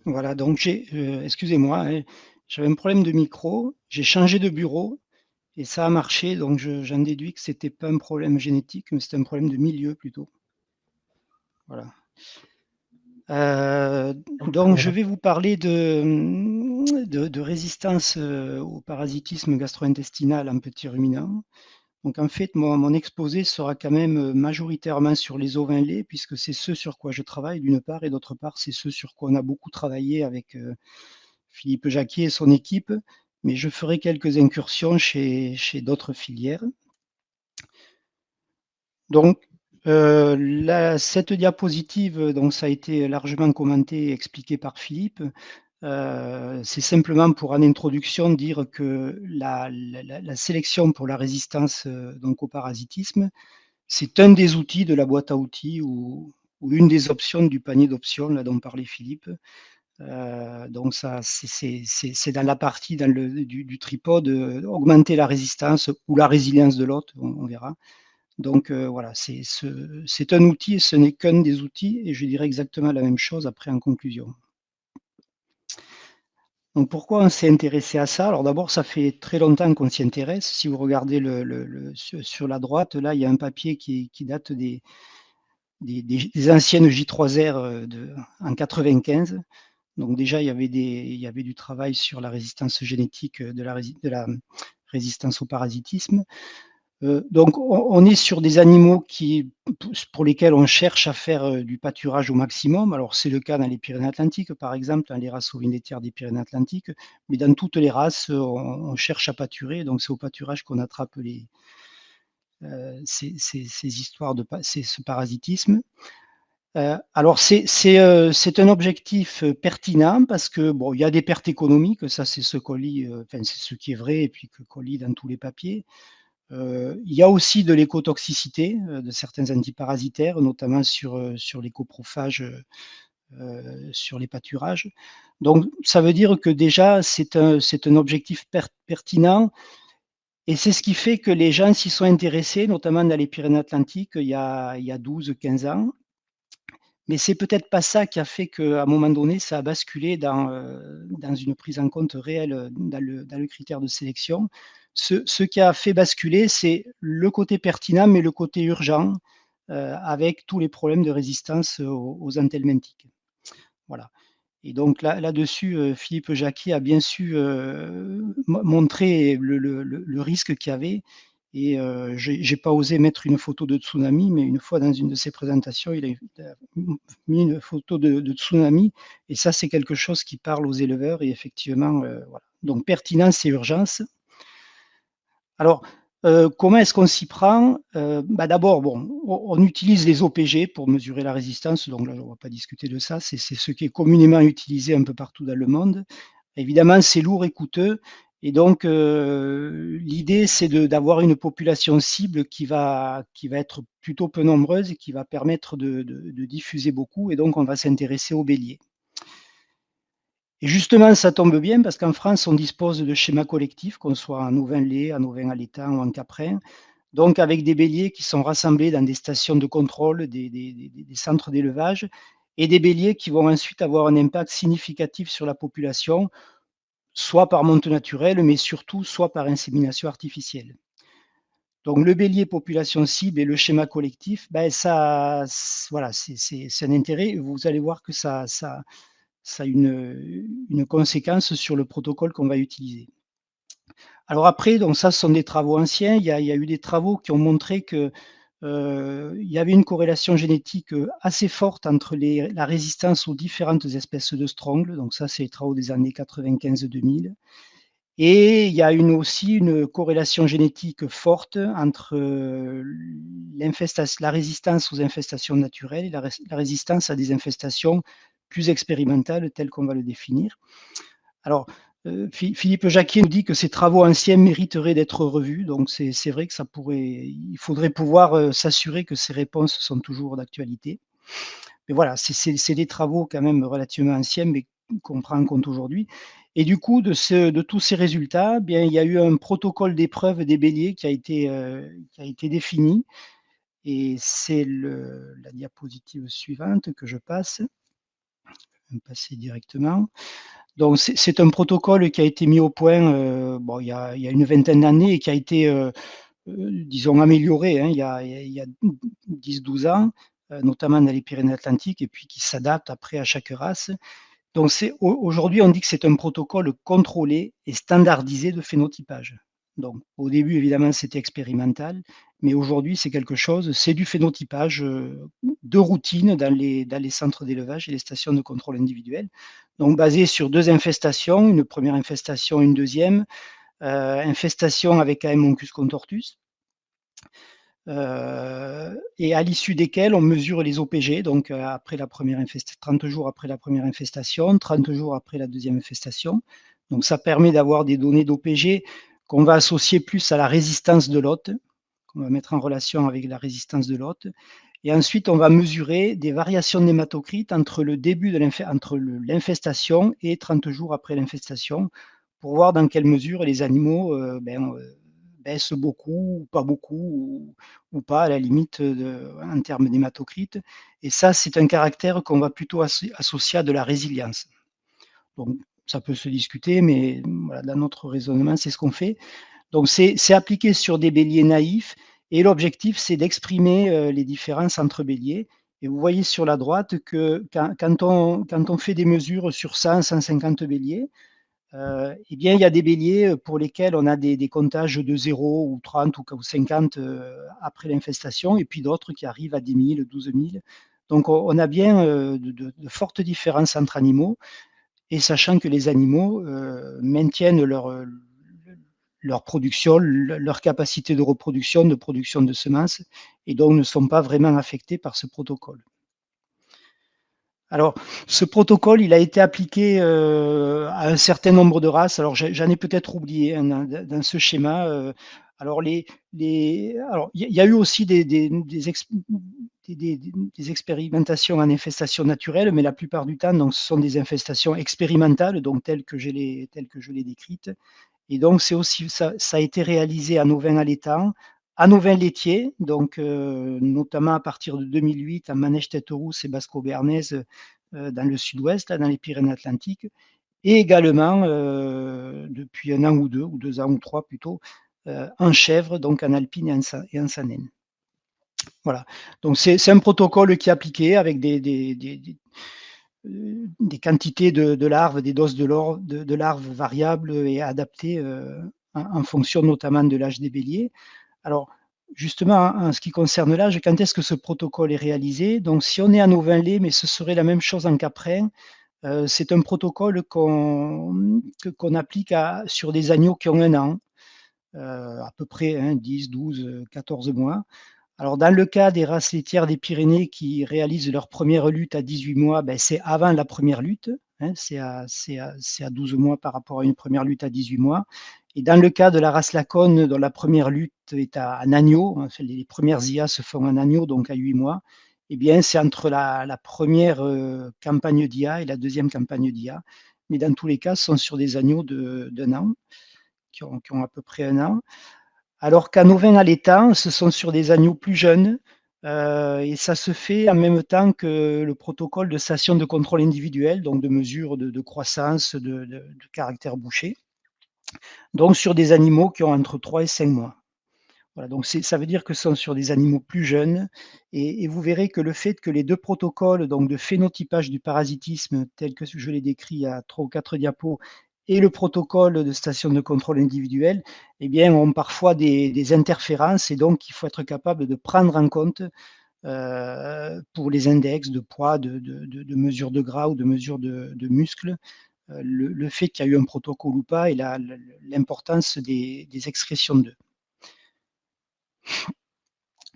Voilà, donc excusez-moi, hein, j'avais un problème de micro, j'ai changé de bureau et ça a marché, donc j'en déduis que c'était pas un problème génétique, mais c'était un problème de milieu plutôt. Voilà. Donc je vais vous parler de résistance au parasitisme gastro-intestinal en petits ruminants. Donc en fait, mon exposé sera quand même majoritairement sur les ovins laits, puisque c'est ce sur quoi je travaille d'une part, et d'autre part, c'est ce sur quoi on a beaucoup travaillé avec Philippe Jacquier et son équipe, mais je ferai quelques incursions chez d'autres filières. Donc, cette diapositive, donc ça a été largement commenté et expliqué par Philippe. C'est simplement pour en introduction dire que la sélection pour la résistance donc au parasitisme, c'est un des outils de la boîte à outils ou une des options du panier d'options là dont parlait Philippe. Donc ça, c'est dans la partie du tripode, augmenter la résistance ou la résilience de l'hôte, on verra. Donc voilà, c'est un outil et ce n'est qu'un des outils, et je dirais exactement la même chose après en conclusion. Donc pourquoi on s'est intéressé à ça? Alors d'abord, ça fait très longtemps qu'on s'y intéresse. Si vous regardez sur la droite, là, il y a un papier qui date des anciennes J3R en 95. Donc déjà, il y avait du travail sur la résistance génétique de la résistance au parasitisme. Donc on est sur des animaux pour lesquels on cherche à faire du pâturage au maximum. Alors c'est le cas dans les Pyrénées-Atlantiques, par exemple, dans les races ovines laitières des Pyrénées-Atlantiques, mais dans toutes les races, on cherche à pâturer. Donc c'est au pâturage qu'on attrape ces histoires ce parasitisme. Alors c'est un objectif pertinent parce que bon, il y a des pertes économiques, ça c'est ce qu'on lit, enfin c'est ce qui est vrai et puis qu'on lit dans tous les papiers. Il y a aussi de l'écotoxicité de certains antiparasitaires, notamment sur les copropages, sur les pâturages. Donc ça veut dire que déjà c'est un objectif pertinent et c'est ce qui fait que les gens s'y sont intéressés, notamment dans les Pyrénées-Atlantiques, il y a 12-15 ans. Mais c'est peut-être pas ça qui a fait qu'à un moment donné, ça a basculé dans une prise en compte réelle dans le critère de sélection. Ce qui a fait basculer, c'est le côté pertinent, mais le côté urgent, avec tous les problèmes de résistance aux anthelmintiques. Voilà. Et donc là-dessus, Philippe Jacquier a bien su montrer le risque qu'il y avait. Et j'ai pas osé mettre une photo de tsunami, mais une fois dans une de ses présentations, il a mis une photo de tsunami. Et ça, c'est quelque chose qui parle aux éleveurs. Et effectivement, voilà. Donc pertinence et urgence. Alors, comment est-ce qu'on s'y prend? D'abord, bon, on utilise les OPG pour mesurer la résistance, donc là, on ne va pas discuter de ça, c'est ce qui est communément utilisé un peu partout dans le monde. Évidemment, c'est lourd et coûteux, et donc l'idée, c'est d'avoir une population cible qui va être plutôt peu nombreuse et qui va permettre de diffuser beaucoup, et donc on va s'intéresser aux béliers. Et justement, ça tombe bien parce qu'en France, on dispose de schémas collectifs, qu'on soit en ovin lait, en ovin allaitant ou en caprin, donc avec des béliers qui sont rassemblés dans des stations de contrôle, des centres d'élevage, et des béliers qui vont ensuite avoir un impact significatif sur la population, soit par monte naturelle, mais surtout soit par insémination artificielle. Donc le bélier population cible et le schéma collectif, ben ça, voilà, c'est un intérêt. Vous allez voir que ça a une conséquence sur le protocole qu'on va utiliser. Alors après, donc ça, ce sont des travaux anciens. Il y a eu des travaux qui ont montré que il y avait une corrélation génétique assez forte entre la résistance aux différentes espèces de strongle. Donc ça, c'est les travaux des années 95-2000. Et il y a aussi une corrélation génétique forte entre la résistance aux infestations naturelles et la résistance à des infestations plus expérimentales, telles qu'on va le définir. Alors, Philippe Jacquier nous dit que ces travaux anciens mériteraient d'être revus. Donc, c'est vrai que il faudrait pouvoir s'assurer que ces réponses sont toujours d'actualité. Mais voilà, c'est des travaux quand même relativement anciens, mais qu'on prend en compte aujourd'hui. Et du coup, de tous ces résultats, bien, il y a eu un protocole d'épreuve des béliers qui a été défini. Et c'est la diapositive suivante que je passe. passer directement. Donc c'est un protocole qui a été mis au point, bon, il y a une vingtaine d'années et qui a été, disons amélioré, hein, il y a 10-12 ans, notamment dans les Pyrénées-Atlantiques et puis qui s'adapte après à chaque race. Donc aujourd'hui, on dit que c'est un protocole contrôlé et standardisé de phénotypage. Donc au début, évidemment, c'était expérimental, mais aujourd'hui, c'est quelque chose, c'est du phénotypage, de routine dans les centres d'élevage et les stations de contrôle individuel. Donc basé sur 2 infestations, une première infestation, une deuxième infestation avec Haemonchus contortus, et à l'issue desquelles on mesure les OPG, donc après la première 30 jours après la première infestation, 30 jours après la deuxième infestation. Donc ça permet d'avoir des données d'OPG qu'on va associer plus à la résistance de l'hôte, qu'on va mettre en relation avec la résistance de l'hôte. Et ensuite, on va mesurer des variations d'hématocrite entre le début de l'infestation et 30 jours après l'infestation, pour voir dans quelle mesure les animaux baissent beaucoup, ou pas beaucoup, ou pas à la limite en termes d'hématocrite. Et ça, c'est un caractère qu'on va plutôt associer à de la résilience. Donc, ça peut se discuter, mais voilà, dans notre raisonnement, c'est ce qu'on fait. Donc, c'est appliqué sur des béliers naïfs et l'objectif, c'est d'exprimer les différences entre béliers. Et vous voyez sur la droite que quand on fait des mesures sur 100, 150 béliers, eh bien, il y a des béliers pour lesquels on a des comptages de 0 ou 30 ou 50 après l'infestation, et puis d'autres qui arrivent à 10 000, 12 000. Donc, on a bien de fortes différences entre animaux, et sachant que les animaux maintiennent leur production, leur capacité de reproduction, de production de semences, et donc ne sont pas vraiment affectés par ce protocole. Alors, ce protocole, il a été appliqué à un certain nombre de races. Alors, j'en ai peut-être oublié hein, dans ce schéma. Alors, alors, il y a eu aussi des expérimentations en infestation naturelle, mais la plupart du temps, donc, ce sont des infestations expérimentales, donc telles que je l'ai décrites. Et donc, c'est aussi ça a été réalisé en ovins allaitants, en ovins laitiers, donc notamment à partir de 2008 en Manège tête rousse et basco-béarnaise dans le sud-ouest, dans les Pyrénées-Atlantiques, et également depuis un an ou 2 ans ou 3 plutôt, en chèvre, donc en alpine et en sanenne. Voilà. Donc c'est un protocole qui est appliqué avec des quantités de larves, des doses de larves variables et adaptées en fonction notamment de l'âge des béliers. Alors, justement, en ce qui concerne l'âge, quand est-ce que ce protocole est réalisé? Donc, si on est en ovin lait, mais ce serait la même chose en caprin, c'est un protocole qu'on applique sur des agneaux qui ont 1 an, à peu près hein, 10, 12, 14 mois. Alors, dans le cas des races laitières des Pyrénées qui réalisent leur première lutte à 18 mois, ben, c'est avant la première lutte, hein, c'est à 12 mois par rapport à une première lutte à 18 mois. Et dans le cas de la race Laconne, dont la première lutte est en agneau, enfin, les premières IA se font en agneau, donc à 8 mois, eh bien, c'est entre la première campagne d'IA et la deuxième campagne d'IA. Mais dans tous les cas, ce sont sur des agneaux d'1 an, qui ont à peu près 1 an. Alors qu'en ovin allaitant, ce sont sur des agneaux plus jeunes, et ça se fait en même temps que le protocole de station de contrôle individuel, donc de mesure de croissance, de caractère bouché, donc sur des animaux qui ont entre 3 et 5 mois. Voilà, donc ça veut dire que ce sont sur des animaux plus jeunes, et vous verrez que le fait que les 2 protocoles donc de phénotypage du parasitisme tel que je l'ai décrit à 3 ou 4 diapos, et le protocole de station de contrôle individuel, eh bien, ont parfois des interférences, et donc il faut être capable de prendre en compte, pour les index de poids, de mesure de gras ou de mesure de muscle, le fait qu'il y a eu un protocole ou pas, et l'importance des excrétions d'eux.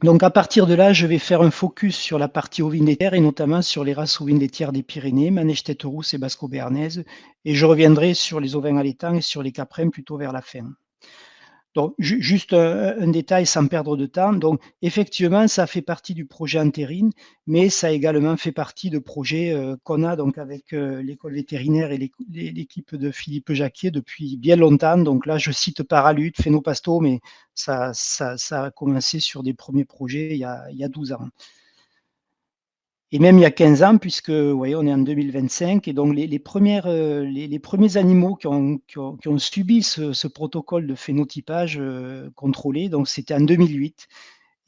Donc à partir de là, je vais faire un focus sur la partie ovine laitière et notamment sur les races ovines laitières des Pyrénées, Manège tête rousse et basco-béarnaise, et je reviendrai sur les ovins allaitants et sur les caprins plutôt vers la fin. Donc juste un détail sans perdre de temps. Donc effectivement, ça fait partie du projet Entérine, mais ça a également fait partie de projets qu'on a donc avec l'école vétérinaire et l'équipe de Philippe Jacquier depuis bien longtemps. Donc là, je cite Paralut, Phénopasto, mais ça, a commencé sur des premiers projets il y a 12 ans. et même il y a 15 ans puisque, vous voyez, on est en 2025 et donc les premiers animaux qui ont subi ce protocole de phénotypage, contrôlé, donc c'était en 2008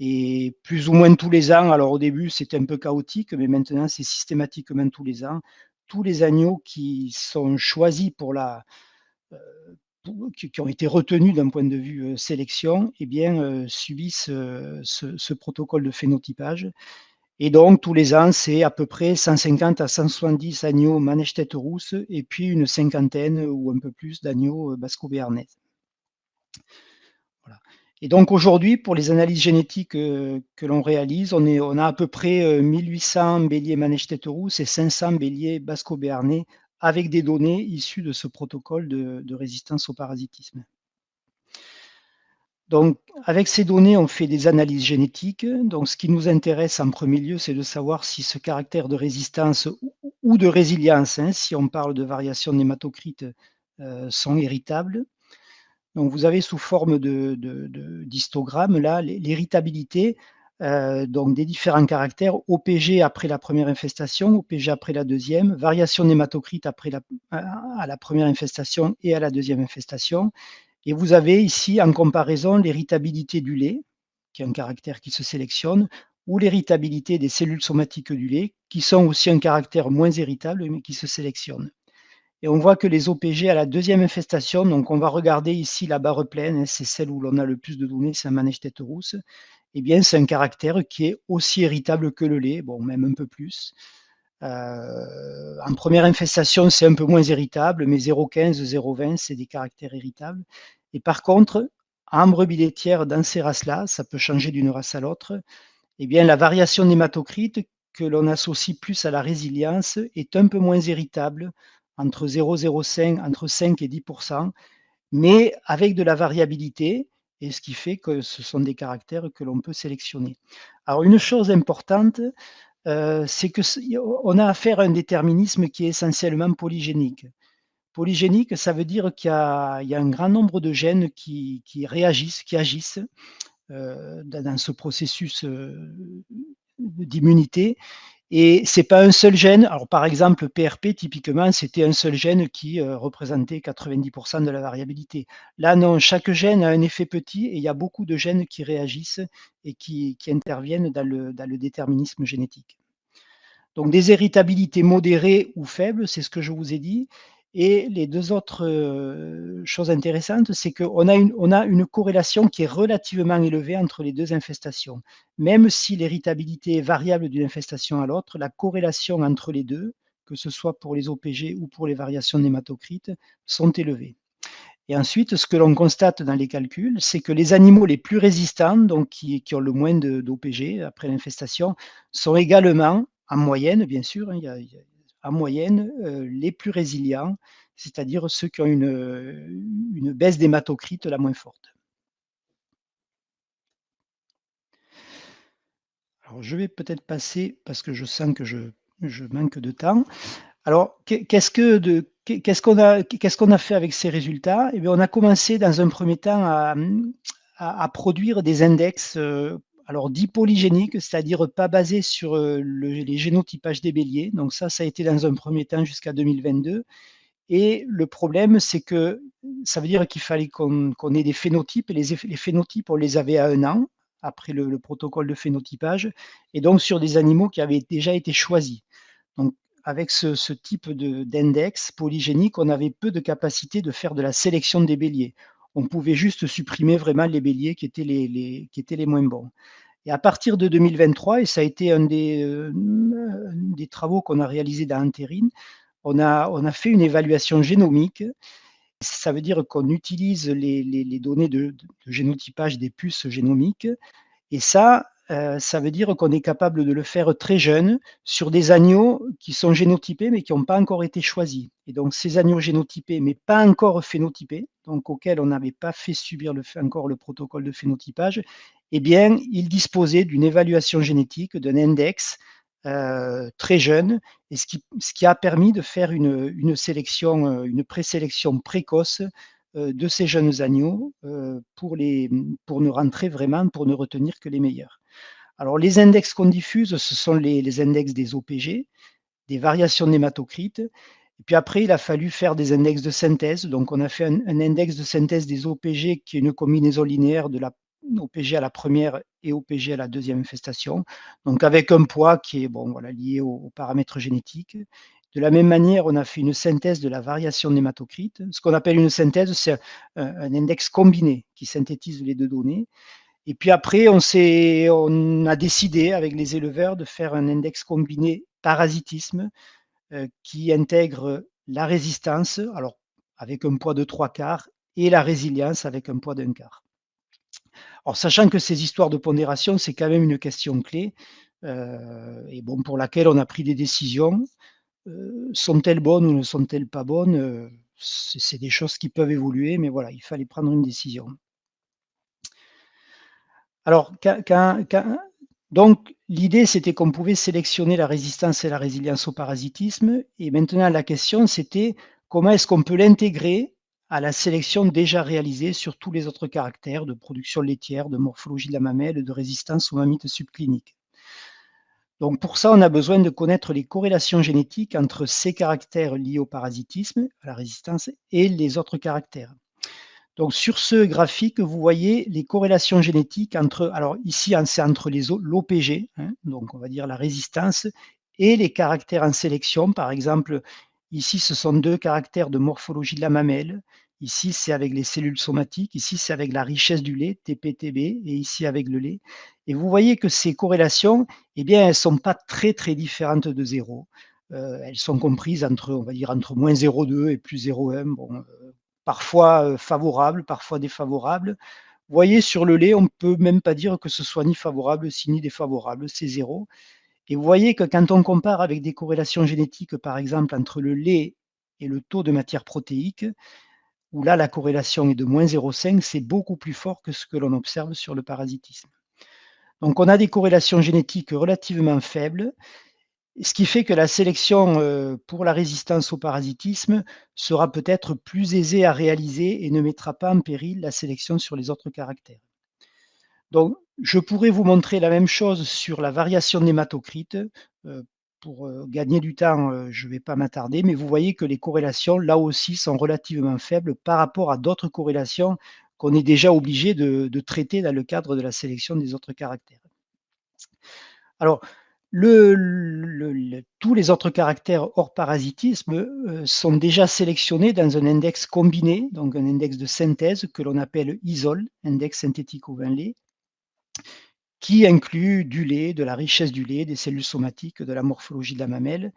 et plus ou moins tous les ans. Alors au début, c'était un peu chaotique, mais maintenant c'est systématiquement tous les ans. Tous les agneaux qui sont choisis qui ont été retenus d'un point de vue, sélection, eh bien, subissent, ce protocole de phénotypage et donc tous les ans, c'est à peu près 150 à 170 agneaux manège-tête rousse et puis une cinquantaine ou un peu plus d'agneaux, basco-béarnais. Voilà. Et donc aujourd'hui, pour les analyses génétiques, que l'on réalise, on a à peu près, 1 800 béliers manège-tête rousse et 500 béliers basco-béarnais avec des données issues de ce protocole de résistance au parasitisme. Donc, avec ces données, on fait des analyses génétiques. Donc, ce qui nous intéresse en premier lieu, c'est de savoir si ce caractère de résistance ou de résilience, hein, si on parle de variation de nématocrites, sont héritables. Donc, vous avez sous forme d'histogramme là l'héritabilité donc des différents caractères OPG après la première infestation, OPG après la deuxième, variation nématocrite après à la première infestation et à la deuxième infestation. Et vous avez ici en comparaison l'héritabilité du lait, qui est un caractère qui se sélectionne, ou l'héritabilité des cellules somatiques du lait, qui sont aussi un caractère moins héritable, mais qui se sélectionne. Et on voit que les OPG à la deuxième infestation, donc on va regarder ici la barre pleine, hein, c'est celle où l'on a le plus de données, c'est un manège-tête rousse. Eh bien, c'est un caractère qui est aussi héritable que le lait, bon, même un peu plus. En première infestation, c'est un peu moins héritable, mais 0,15, 0,20, c'est des caractères héritables. Et par contre, en brebis laitière, dans ces races-là, ça peut changer d'une race à l'autre, eh bien, la variation nématocrite que l'on associe plus à la résilience est un peu moins héritable, entre 0,05, entre 5 et 10%, mais avec de la variabilité, et ce qui fait que ce sont des caractères que l'on peut sélectionner. Alors, une chose importante, c'est qu'on a affaire à un déterminisme qui est essentiellement polygénique. Polygénique, ça veut dire qu'il y a un grand nombre de gènes qui réagissent, qui agissent dans ce processus d'immunité. Et c'est pas un seul gène. Alors, par exemple, PRP, typiquement, c'était un seul gène qui représentait 90% de la variabilité. Là, non, chaque gène a un effet petit et il y a beaucoup de gènes qui réagissent et qui interviennent dans le déterminisme génétique. Donc des héritabilités modérées ou faibles, c'est ce que je vous ai dit. Et les deux autres choses intéressantes, c'est qu'on a une corrélation qui est relativement élevée entre les deux infestations. Même si l'héritabilité est variable d'une infestation à l'autre, la corrélation entre les deux, que ce soit pour les OPG ou pour les variations nématocrites, sont élevées. Et ensuite, ce que l'on constate dans les calculs, c'est que les animaux les plus résistants, donc qui ont le moins d'OPG après l'infestation, sont également, en moyenne, bien sûr, hein, en moyenne, les plus résilients, c'est-à-dire ceux qui ont une baisse d'hématocrite la moins forte. Alors, je vais peut-être passer, parce que je sens que je manque de temps. Alors, qu'est-ce qu'on a fait avec ces résultats? Eh bien, on a commencé dans un premier temps à produire des index alors dits polygéniques, c'est-à-dire pas basés sur les génotypages des béliers. Donc ça a été dans un premier temps jusqu'à 2022. Et le problème, c'est que ça veut dire qu'il fallait qu'on ait des phénotypes. Et les phénotypes, on les avait à 1 an, après le protocole de phénotypage, et donc sur des animaux qui avaient déjà été choisis. Donc, avec ce type d'index polygénique, on avait peu de capacité de faire de la sélection des béliers. On pouvait juste supprimer vraiment les béliers qui étaient qui étaient les moins bons. Et à partir de 2023, et ça a été un des travaux qu'on a réalisé dans Anterine, on a fait une évaluation génomique. Ça veut dire qu'on utilise les données de génotypage des puces génomiques et ça veut dire qu'on est capable de le faire très jeune sur des agneaux qui sont génotypés mais qui n'ont pas encore été choisis. Et donc ces agneaux génotypés mais pas encore phénotypés, donc auxquels on n'avait pas fait subir encore le protocole de phénotypage, eh bien, ils disposaient d'une évaluation génétique, d'un index très jeune, et ce qui a permis de faire une sélection, une présélection précoce de ces jeunes agneaux pour ne rentrer vraiment, pour ne retenir que les meilleurs. Alors les index qu'on diffuse, ce sont les index des OPG, des variations de l'hématocrite. Et puis après, il a fallu faire des index de synthèse. Donc on a fait un index de synthèse des OPG qui est une combinaison linéaire de la OPG à la première et OPG à la deuxième infestation, donc avec un poids qui est lié aux paramètres génétiques. De la même manière, on a fait une synthèse de la variation de l'hématocrite. Ce qu'on appelle une synthèse, c'est un index combiné qui synthétise les deux données. Et puis après, on a décidé avec les éleveurs de faire un index combiné parasitisme qui intègre la résistance, alors avec un poids de 3/4, et la résilience avec un poids d'1/4. Alors, sachant que ces histoires de pondération, c'est quand même une question clé, et bon, pour laquelle on a pris des décisions. Sont-elles bonnes ou ne sont-elles pas bonnes? C'est des choses qui peuvent évoluer, mais voilà, il fallait prendre une décision. Alors, donc l'idée, c'était qu'on pouvait sélectionner la résistance et la résilience au parasitisme, et maintenant la question, c'était comment est-ce qu'on peut l'intégrer à la sélection déjà réalisée sur tous les autres caractères de production laitière, de morphologie de la mamelle, de résistance aux mammites subcliniques. Donc pour ça, on a besoin de connaître les corrélations génétiques entre ces caractères liés au parasitisme, à la résistance, et les autres caractères. Donc sur ce graphique, vous voyez les corrélations génétiques entre, alors ici c'est entre l'OPG, donc on va dire la résistance, et les caractères en sélection. Par exemple, ici ce sont deux caractères de morphologie de la mamelle. Ici c'est avec les cellules somatiques, ici c'est avec la richesse du lait, TP-TB, et ici avec le lait. Et vous voyez que ces corrélations, eh bien, elles ne sont pas très très différentes de zéro. Elles sont comprises entre, on va dire, entre moins 0,2 et plus 0,1. Bon, parfois favorable, parfois défavorable. Vous voyez, sur le lait, on ne peut même pas dire que ce soit ni favorable ni défavorable, c'est zéro. Et vous voyez que quand on compare avec des corrélations génétiques, par exemple, entre le lait et le taux de matière protéique, où là, la corrélation est de moins 0,5, c'est beaucoup plus fort que ce que l'on observe sur le parasitisme. Donc, on a des corrélations génétiques relativement faibles, ce qui fait que la sélection pour la résistance au parasitisme sera peut-être plus aisée à réaliser et ne mettra pas en péril la sélection sur les autres caractères. Donc, je pourrais vous montrer la même chose sur la variation de l'hématocrite. Pour gagner du temps, je ne vais pas m'attarder, mais vous voyez que les corrélations, là aussi, sont relativement faibles par rapport à d'autres corrélations qu'on est déjà obligé de traiter dans le cadre de la sélection des autres caractères. Alors, tous les autres caractères hors parasitisme sont déjà sélectionnés dans un index combiné, donc un index de synthèse que l'on appelle ISOL, index synthétique au vin lait, qui inclut du lait, de la richesse du lait, des cellules somatiques, de la morphologie de la mamelle.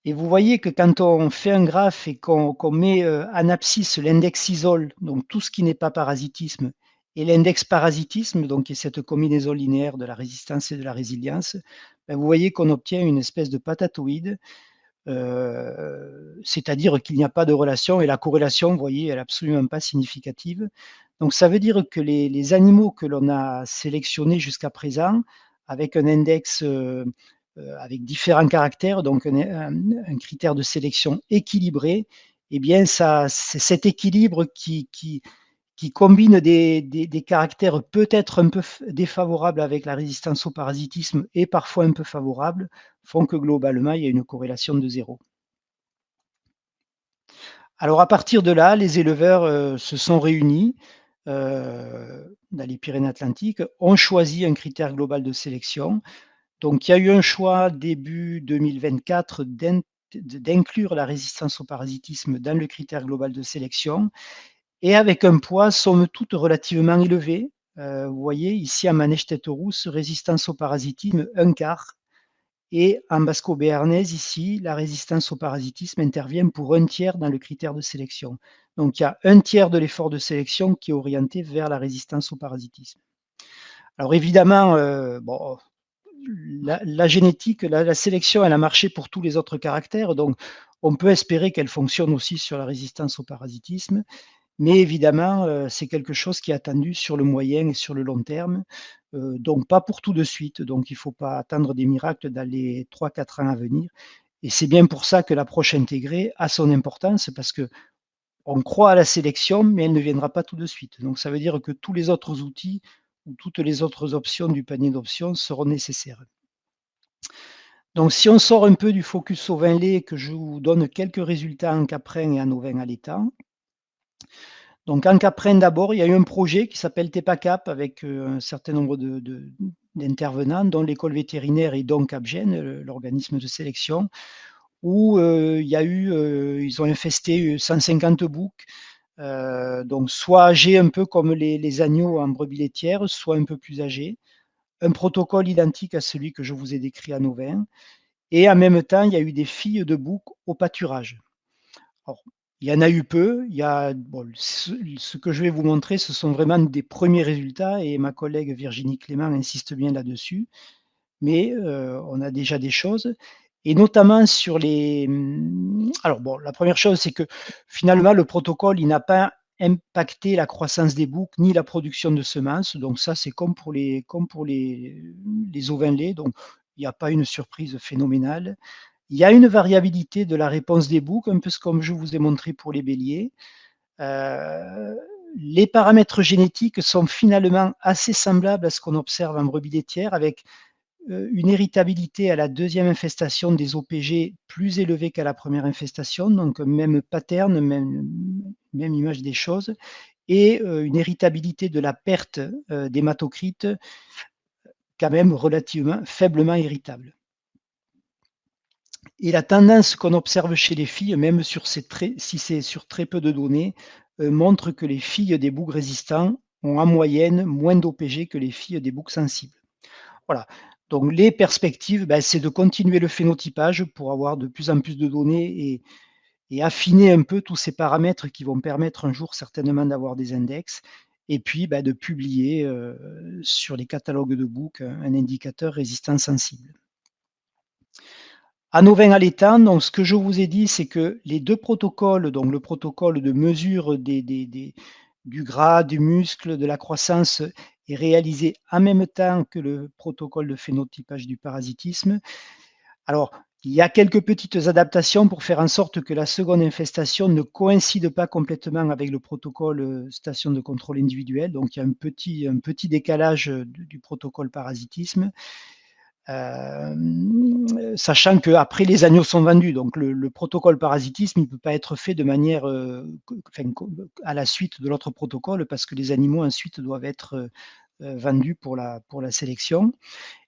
Et vous voyez que quand on fait un graphe et qu'on met en abscisse l'index ISOL, donc tout ce qui n'est pas parasitisme, et l'index parasitisme, donc qui est cette combinaison linéaire de la résistance et de la résilience, ben vous voyez qu'on obtient une espèce de patatoïde, c'est-à-dire qu'il n'y a pas de relation, et la corrélation, vous voyez, elle n'est absolument pas significative. Donc ça veut dire que les animaux que l'on a sélectionnés jusqu'à présent, avec un index avec différents caractères, donc un critère de sélection équilibré, eh bien c'est cet équilibre qui combine des caractères peut-être un peu défavorables avec la résistance au parasitisme et parfois un peu favorables, font que globalement, il y a une corrélation de zéro. Alors à partir de là, les éleveurs se sont réunis dans les Pyrénées-Atlantiques, ont choisi un critère global de sélection. Donc il y a eu un choix début 2024 d'inclure la résistance au parasitisme dans le critère global de sélection, et avec un poids somme toute relativement élevé. Vous voyez ici en manège tête rousse, résistance au parasitisme 1/4, et en basco-béarnaise ici, la résistance au parasitisme intervient pour 1/3 dans le critère de sélection. Donc il y a 1/3 de l'effort de sélection qui est orienté vers la résistance au parasitisme. Alors évidemment, bon, la génétique, la sélection, elle a marché pour tous les autres caractères, donc on peut espérer qu'elle fonctionne aussi sur la résistance au parasitisme. Mais évidemment, c'est quelque chose qui est attendu sur le moyen et sur le long terme, donc pas pour tout de suite. Donc il ne faut pas attendre des miracles dans les 3-4 ans à venir, et c'est bien pour ça que l'approche intégrée a son importance, parce qu'on croit à la sélection, mais elle ne viendra pas tout de suite. Donc ça veut dire que tous les autres outils où toutes les autres options du panier d'options seront nécessaires. Donc si on sort un peu du focus au vin lait, que je vous donne quelques résultats en caprin et en ovin allaitant. Donc en caprin d'abord, il y a eu un projet qui s'appelle TEPACAP avec, un certain nombre d'intervenants, dont l'école vétérinaire et donc Capgène, l'organisme de sélection, où, il y a eu, ils ont infesté, 150 boucs, donc soit âgés un peu comme les agneaux en brebis laitières, soit un peu plus âgés. Un protocole identique à celui que je vous ai décrit en ovin et en même temps, il y a eu des filles de bouc au pâturage. Alors, il y en a eu peu, il y a bon, ce que je vais vous montrer, ce sont vraiment des premiers résultats et ma collègue Virginie Clément insiste bien là-dessus. Mais, on a déjà des choses et notamment sur les, alors bon, la première chose, c'est que finalement le protocole, il n'a pas impacté la croissance des boucs ni la production de semences, donc ça, c'est comme pour les ovins laits, donc il n'y a pas une surprise phénoménale. Il y a une variabilité de la réponse des boucs, un peu comme je vous ai montré pour les béliers. Heu, les paramètres génétiques sont finalement assez semblables à ce qu'on observe en brebis laitière avec, une héritabilité à la deuxième infestation des OPG plus élevée qu'à la première infestation, donc même pattern, même image des choses et une héritabilité de la perte, d'hématocrite quand même relativement faiblement héritable. Et la tendance qu'on observe chez les filles, même si c'est sur très peu de données, montre que les filles des boucs résistants ont en moyenne moins d'OPG que les filles des boucs sensibles. Voilà, donc les perspectives, c'est de continuer le phénotypage pour avoir de plus en plus de données et affiner un peu tous ces paramètres qui vont permettre un jour certainement d'avoir des index et puis, de publier, sur les catalogues de boucs, un indicateur résistance sensible. En ovin allaitant, donc ce que je vous ai dit, c'est que les 2 protocoles, donc le protocole de mesure du gras, du muscle, de la croissance est réalisé en même temps que le protocole de phénotypage du parasitisme. Alors, il y a quelques petites adaptations pour faire en sorte que la seconde infestation ne coïncide pas complètement avec le protocole, station de contrôle individuel. Donc il y a un petit décalage, du protocole parasitisme. Sachant qu'après les agneaux sont vendus, donc le protocole parasitisme, il ne peut pas être fait de manière, à la suite de l'autre protocole parce que les animaux ensuite doivent être, vendus pour la sélection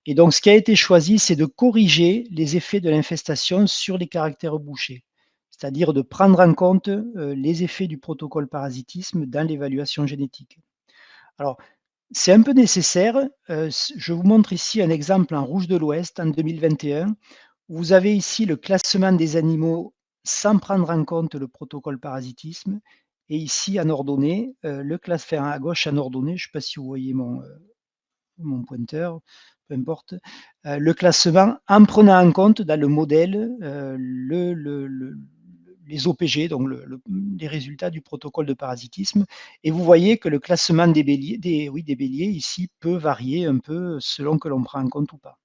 et donc ce qui a été choisi, c'est de corriger les effets de l'infestation sur les caractères bouchés. C'est-à-dire de prendre en compte, les effets du protocole parasitisme dans l'évaluation génétique. Alors c'est un peu nécessaire. Je vous montre ici un exemple en rouge de l'Ouest en 2021. Vous avez ici le classement des animaux sans prendre en compte le protocole parasitisme et ici en ordonnée, à gauche en ordonnée, je ne sais pas si vous voyez mon pointeur, peu importe, le classement en prenant en compte dans le modèle, les OPG, donc les résultats du protocole de parasitisme. Et vous voyez que le classement des béliers ici peut varier un peu selon que l'on prend en compte ou pas.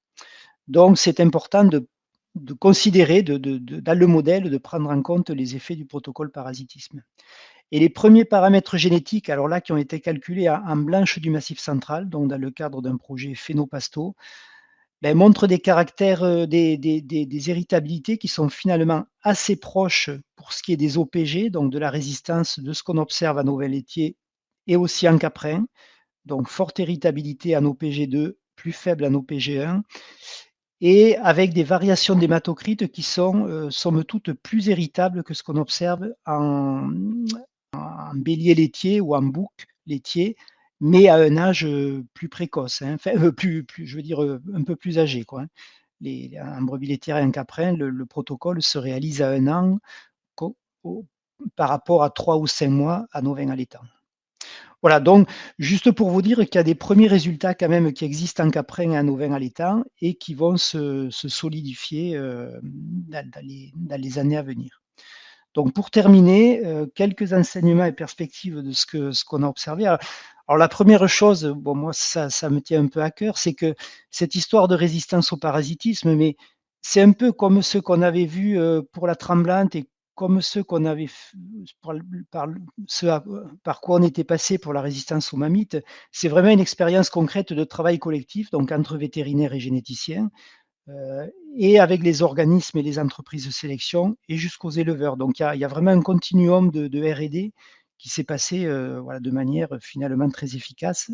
Donc c'est important de considérer dans le modèle, de prendre en compte les effets du protocole parasitisme. Et les premiers paramètres génétiques, alors là, qui ont été calculés en blanche du Massif central, donc dans le cadre d'un projet Phénopasto, montrent des caractères, des héritabilités qui sont finalement assez proches pour ce qui est des OPG, donc de la résistance de ce qu'on observe en ovin laitier et aussi en caprin. Donc forte héritabilité en OPG2, plus faible en OPG1 et avec des variations d'hématocrite qui sont, somme toute plus héritables que ce qu'on observe en bélier laitier ou en bouc laitier, mais à un âge, plus précoce, hein, enfin, plus je veux dire, un peu plus âgé, quoi, hein. En brebis laitière et en caprin, le protocole se réalise à 1 an co au par rapport à 3 ou 5 mois en ovin allaitant. Voilà, donc juste pour vous dire qu'il y a des premiers résultats quand même qui existent en caprin et en ovin allaitant et qui vont se solidifier, dans les années à venir. Donc pour terminer, quelques enseignements et perspectives de ce qu'on a observé. Alors la première chose, bon moi ça me tient un peu à cœur, c'est que cette histoire de résistance au parasitisme, mais c'est un peu comme ce qu'on avait vu, pour la tremblante et comme ceux qu'on avait par quoi on était passé pour la résistance aux mammites, c'est vraiment une expérience concrète de travail collectif, donc entre vétérinaires et généticiens, et avec les organismes et les entreprises de sélection et jusqu'aux éleveurs. Donc il y a vraiment un continuum de R&D qui s'est passé, voilà, de manière finalement très efficace.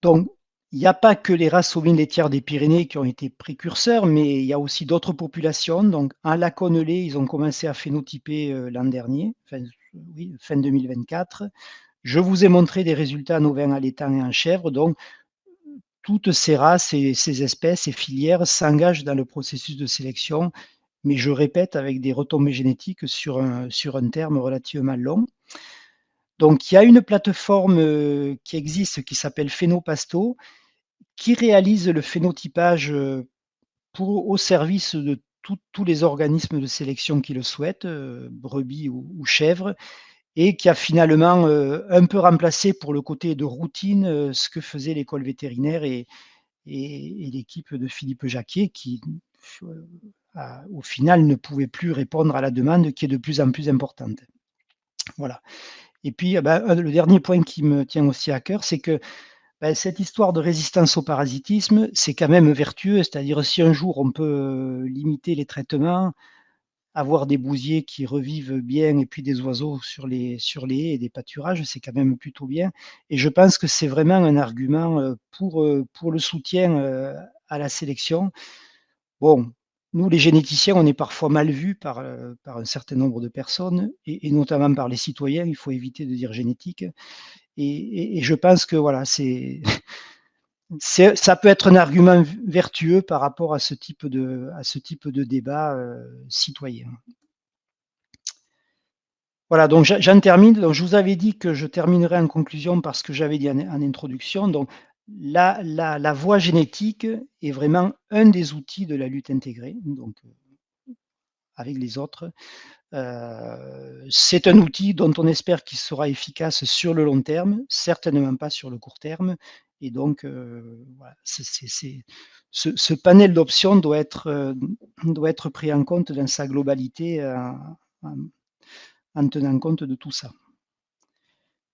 Donc, il n'y a pas que les races ovines laitières des Pyrénées qui ont été précurseurs, mais il y a aussi d'autres populations. Donc, en Laconelay, ils ont commencé à phénotyper l'an dernier, oui, fin 2024. Je vous ai montré des résultats en ovins allaitants et en chèvre. Donc, toutes ces races et ces espèces et filières s'engagent dans le processus de sélection, mais je répète, avec des retombées génétiques sur un terme relativement long. Donc, il y a une plateforme qui existe qui s'appelle Phénopasto, qui réalise le phénotypage au service de tous les organismes de sélection qui le souhaitent, brebis ou chèvres, et qui a finalement un peu remplacé pour le côté de routine ce que faisait l'école vétérinaire et l'équipe de Philippe Jacquet, qui au final ne pouvait plus répondre à la demande qui est de plus en plus importante. Voilà. Et puis, le dernier point qui me tient aussi à cœur, c'est que cette histoire de résistance au parasitisme, c'est quand même vertueux. C'est-à-dire, si un jour on peut limiter les traitements, avoir des bousiers qui revivent bien et puis des oiseaux sur les haies et des pâturages, c'est quand même plutôt bien. Et je pense que c'est vraiment un argument pour le soutien à la sélection. Bon, nous, les généticiens, on est parfois mal vus par un certain nombre de personnes et notamment par les citoyens. Il faut éviter de dire génétique. Et je pense que voilà, ça peut être un argument vertueux par rapport à ce type de débat citoyen. Voilà, donc j'en termine. Donc, je vous avais dit que je terminerai en conclusion par ce que j'avais dit en introduction. Donc, la voie génétique est vraiment un des outils de la lutte intégrée, donc avec les autres. C'est un outil dont on espère qu'il sera efficace sur le long terme, certainement pas sur le court terme. Et donc, voilà, ce panel d'options doit être pris en compte dans sa globalité en tenant compte de tout ça.